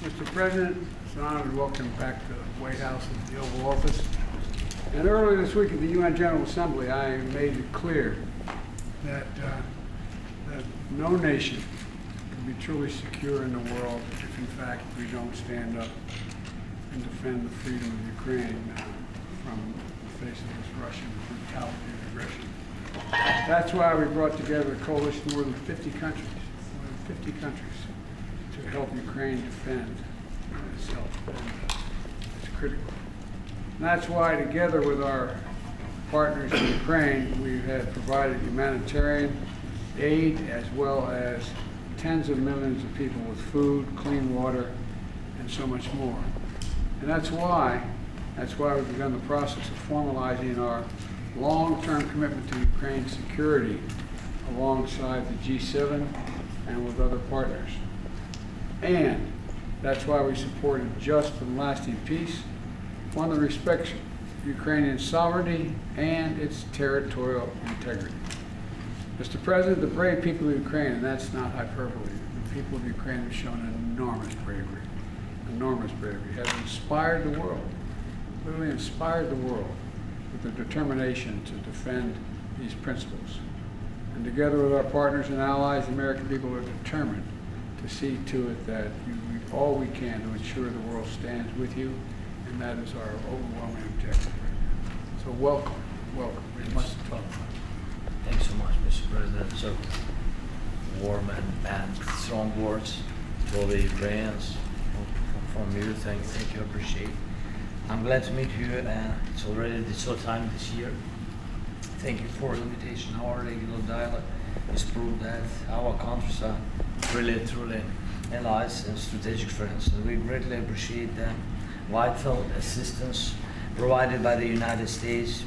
Mr. President, it's an honor to welcome you back to the White House and the Oval Office. And earlier this week at the UN General Assembly, I made it clear that no nation can be truly secure in the world if, in fact, we don't stand up and defend the freedom of Ukraine from the face of this Russian brutality and aggression. That's why we brought together a coalition of more than 50 countries, to help Ukraine defend itself. And, it's critical. And that's why, together with our partners in Ukraine, we have provided humanitarian aid as well as tens of millions of people with food, clean water, and so much more. And that's why we've begun the process of formalizing our long-term commitment to Ukraine's security alongside the G7 and with other partners. And that's why we support a just and lasting peace, one that respects Ukrainian sovereignty and its territorial integrity. Mr. President, the brave people of Ukraine, and that's not hyperbole, the people of Ukraine have shown enormous bravery, have inspired the world, literally inspired the world with their determination to defend these principles. And together with our partners and allies, the American people are determined to see to it that we do all we can to ensure the world stands with you, and that is our overwhelming objective right now. So welcome. We must talk about it. Thanks so much, Mr. President. So warm and strong words to all the Ukrainians from you. Thank you, appreciate. I'm glad to meet you, and it's already the third time this year. Thank you for the invitation. Our regular dialogue has proved that our countries are really, truly allies and strategic friends, and we greatly appreciate the vital assistance provided by the United States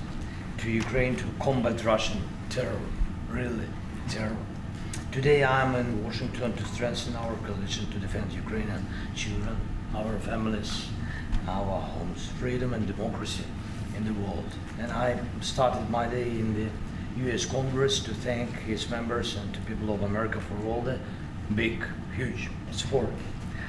to Ukraine to combat Russian terror, really terror. Today I'm in Washington to strengthen our coalition to defend Ukrainian children, our families, our homes, freedom and democracy in the world. And I started my day in the US Congress to thank its members and to people of America for all the big, huge support.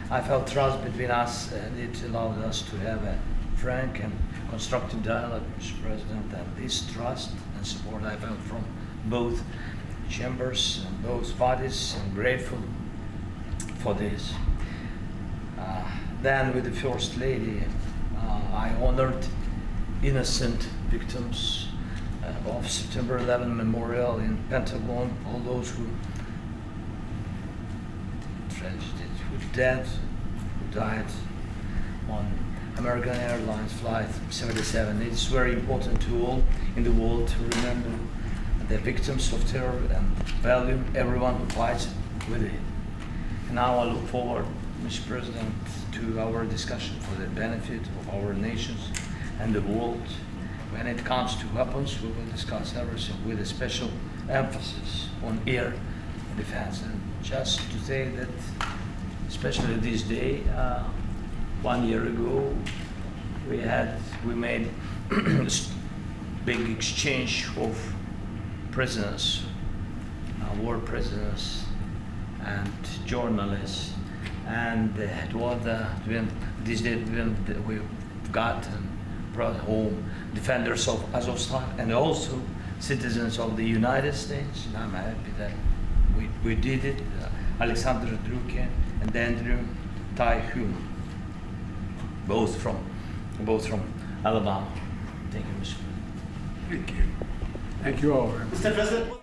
I felt trust between us, and it allowed us to have a frank and constructive dialogue, Mr. President, and this trust and support I felt from both chambers and both parties, and grateful for this. Then with the First Lady, I honored innocent victims of September 11 Memorial in Pentagon, all those who died on American Airlines Flight 77. It's very important to all in the world to remember the victims of terror and value everyone who fights with it. And now I look forward, Mr. President, to our discussion for the benefit of our nations and the world. When it comes to weapons, we will discuss everything with a special emphasis on air defense. And just to say that, especially this day, 1 year ago, we made big exchange of prisoners, war prisoners and journalists, and it was this day we got and brought home defenders of Azovstal and also citizens of the United States. And I'm happy that we did it. Alexander Druke and Andrew Tai Hume, both from Alabama. Thank you, Mr. President. Thank you. Thank you all very much. Mr. President.